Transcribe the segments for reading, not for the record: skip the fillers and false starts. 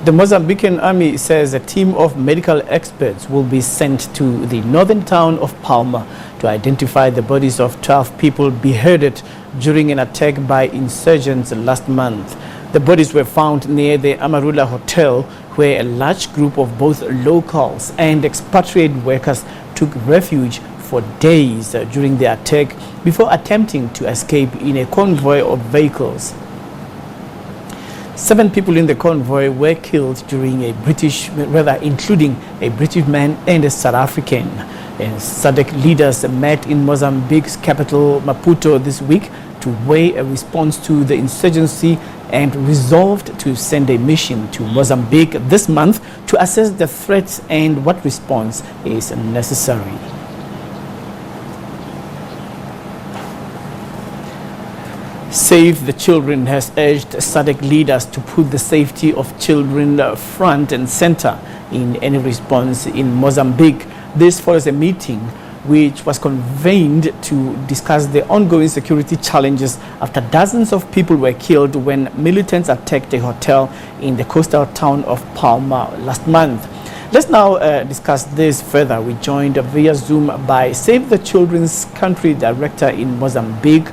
The Mozambican army says a team of medical experts will be sent to the northern town of Palma to identify the bodies of 12 people beheaded during an attack by insurgents last month. The bodies were found near the Amarula hotel, where a large group of both locals and expatriate workers took refuge for days during the attack before attempting to escape in a convoy of vehicles. 7 people in the convoy were killed during including a British man and a South African. And SADC leaders met in Mozambique's capital Maputo this week to weigh a response to the insurgency and resolved to send a mission to Mozambique this month to assess the threats and what response is necessary. Save the Children has urged SADC leaders to put the safety of children front and center in any response in Mozambique. This follows a meeting which was convened to discuss the ongoing security challenges after dozens of people were killed when militants attacked a hotel in the coastal town of Palma last month. Let's now discuss this further. We're joined via Zoom by Save the Children's Country Director in Mozambique,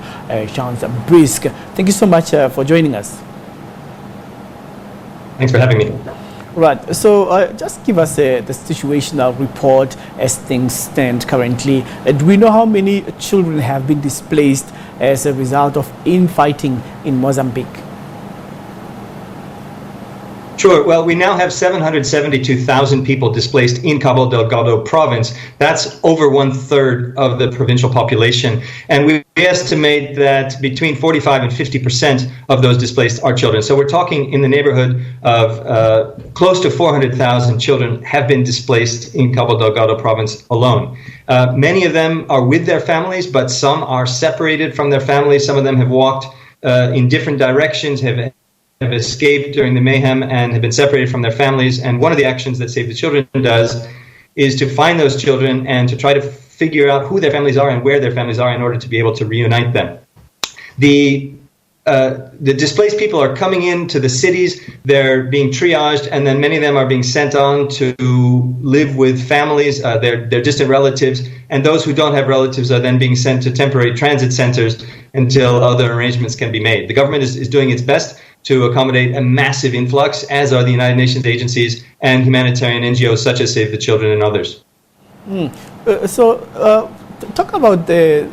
Briggs. Thank you so much for joining us. Thanks for having me. Right, so just give us the situational report as things stand currently. Do we know how many children have been displaced as a result of infighting in Mozambique? Sure. Well, we now have 772,000 people displaced in Cabo Delgado province. That's over 1/3 of the provincial population. And we estimate that between 45 and 50% of those displaced are children. So we're talking in the neighborhood of close to 400,000 children have been displaced in Cabo Delgado province alone. Many of them are with their families, but some are separated from their families. Some of them have walked in different directions, have escaped during the mayhem and have been separated from their families. And one of the actions that Save the Children does is to find those children and to try to figure out who their families are and where their families are in order to be able to reunite them. The displaced people are coming into the cities, they're being triaged, and then many of them are being sent on to live with families, their distant relatives, and those who don't have relatives are then being sent to temporary transit centers until other arrangements can be made. The government is doing its best to accommodate a massive influx, as are the United Nations agencies and humanitarian NGOs such as Save the Children and others. Talk about the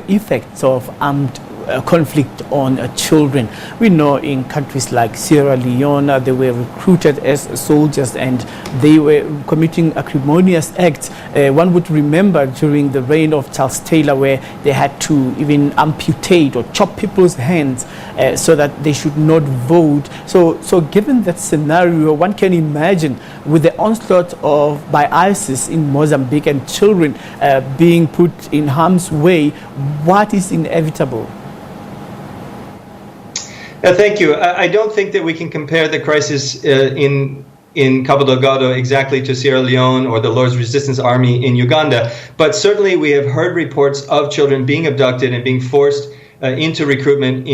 effects of armed conflict on children. We know in countries like Sierra Leone, they were recruited as soldiers and they were committing acrimonious acts. One would remember during the reign of Charles Taylor, where they had to even amputate or chop people's hands so that they should not vote. So given that scenario, one can imagine with the onslaught by ISIS in Mozambique and children being put in harm's way, what is inevitable? Thank you. I don't think that we can compare the crisis in Cabo Delgado exactly to Sierra Leone or the Lord's Resistance Army in Uganda, but certainly we have heard reports of children being abducted and being forced into recruitment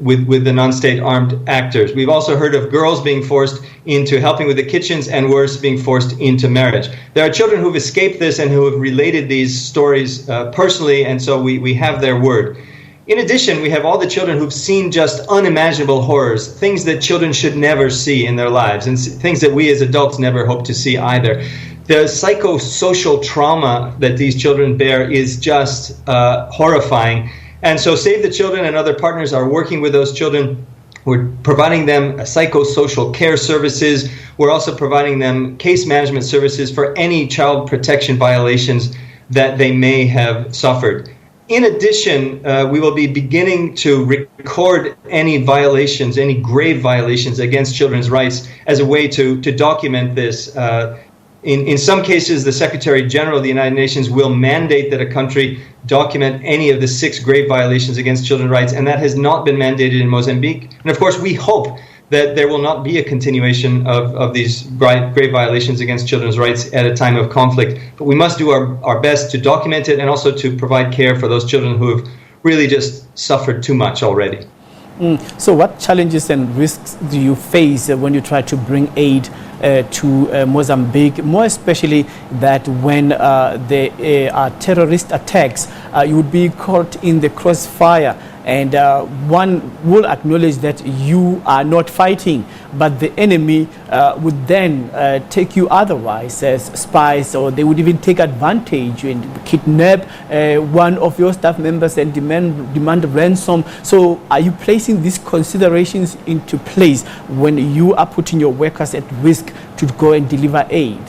with the non-state armed actors. We've also heard of girls being forced into helping with the kitchens and worse, being forced into marriage. There are children who've escaped this and who have related these stories personally, and so we have their word. In addition, we have all the children who've seen just unimaginable horrors, things that children should never see in their lives, and things that we as adults never hope to see either. The psychosocial trauma that these children bear is just horrifying. And so Save the Children and other partners are working with those children. We're providing them psychosocial care services. We're also providing them case management services for any child protection violations that they may have suffered. In addition, we will be beginning to record any violations, any grave violations against children's rights as a way to document this. In some cases, the Secretary General of the United Nations will mandate that a country document any of the 6 grave violations against children's rights, and that has not been mandated in Mozambique. And of course, we hope that there will not be a continuation of these grave violations against children's rights at a time of conflict. But we must do our best to document it and also to provide care for those children who have really just suffered too much already. So what challenges and risks do you face when you try to bring aid to Mozambique, more especially that when there are terrorist attacks, you would be caught in the crossfire, and one will acknowledge that you are not fighting, but the enemy would then take you otherwise as spies, or they would even take advantage and kidnap one of your staff members and demand ransom. So are you placing these considerations into place when you are putting your workers at risk to go and deliver aid?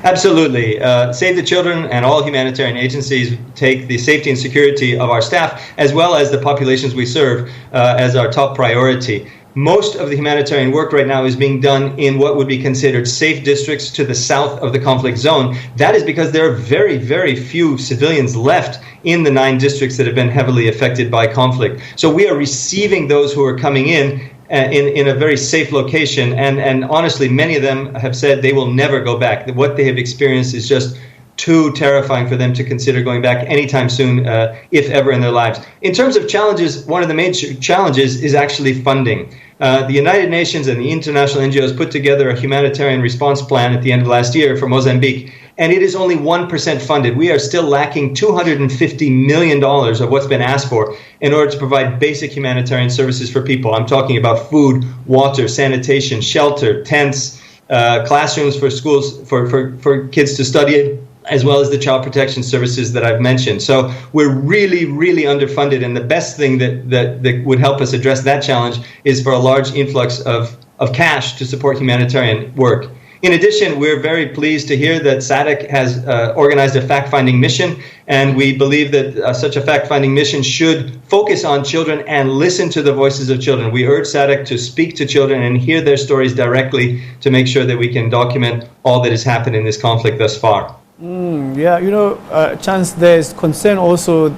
Absolutely. Save the Children and all humanitarian agencies take the safety and security of our staff, as well as the populations we serve, as our top priority. Most of the humanitarian work right now is being done in what would be considered safe districts to the south of the conflict zone. That is because there are very, very few civilians left in the 9 districts that have been heavily affected by conflict. So we are receiving those who are coming in a very safe location, and honestly, many of them have said they will never go back. What they have experienced is just too terrifying for them to consider going back anytime soon, if ever in their lives. In terms of challenges, one of the major challenges is actually funding. The United Nations and the international NGOs put together a humanitarian response plan at the end of last year for Mozambique, and it is only 1% funded. We are still lacking $250 million of what's been asked for in order to provide basic humanitarian services for people. I'm talking about food, water, sanitation, shelter, tents, classrooms for schools, for kids to study in, as well as the child protection services that I've mentioned. So we're really, really underfunded, and the best thing that would help us address that challenge is for a large influx of cash to support humanitarian work. In addition, we're very pleased to hear that SADC has organized a fact-finding mission, and we believe that such a fact-finding mission should focus on children and listen to the voices of children. We urge SADC to speak to children and hear their stories directly to make sure that we can document all that has happened in this conflict thus far. Yeah, Chance, there's concern also,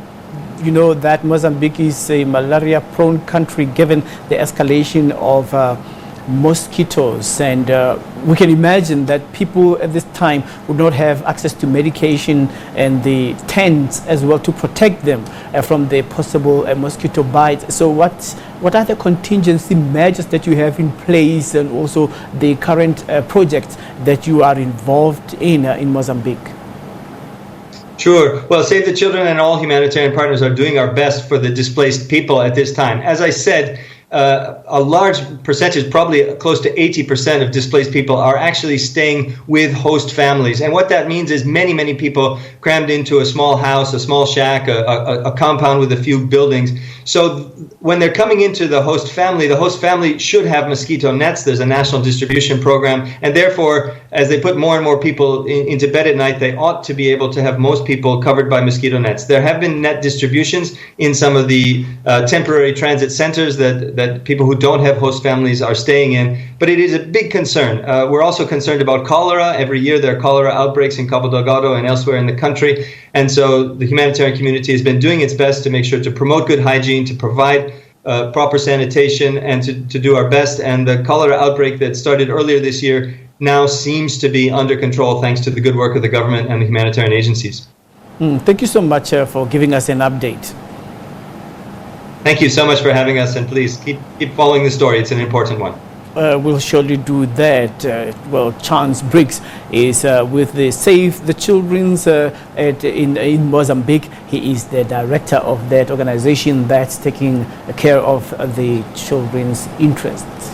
that Mozambique is a malaria-prone country given the escalation of mosquitoes, and we can imagine that people at this time would not have access to medication and the tents as well to protect them from the possible mosquito bites. So what are the contingency measures that you have in place, and also the current projects that you are involved in Mozambique? Sure. Well, Save the Children and all humanitarian partners are doing our best for the displaced people at this time. As I said, a large percentage, probably close to 80% of displaced people, are actually staying with host families. And what that means is many, many people crammed into a small house, a small shack, a compound with a few buildings. So when they're coming into the host family should have mosquito nets. There's a national distribution program. And therefore, as they put more and more people into bed at night, they ought to be able to have most people covered by mosquito nets. There have been net distributions in some of the temporary transit centers that people who don't have host families are staying in, but it is a big concern. We're also concerned about cholera. Every year there are cholera outbreaks in Cabo Delgado and elsewhere in the country, and so the humanitarian community has been doing its best to make sure to promote good hygiene, to provide proper sanitation, and to do our best. And the cholera outbreak that started earlier this year now seems to be under control thanks to the good work of the government and the humanitarian agencies. Thank you so much for giving us an update. Thank you so much for having us, and please keep following the story. It's an important one. We'll surely do that. Well, Chance Briggs is with the Save the Children's in Mozambique. He is the director of that organization that's taking care of the children's interests.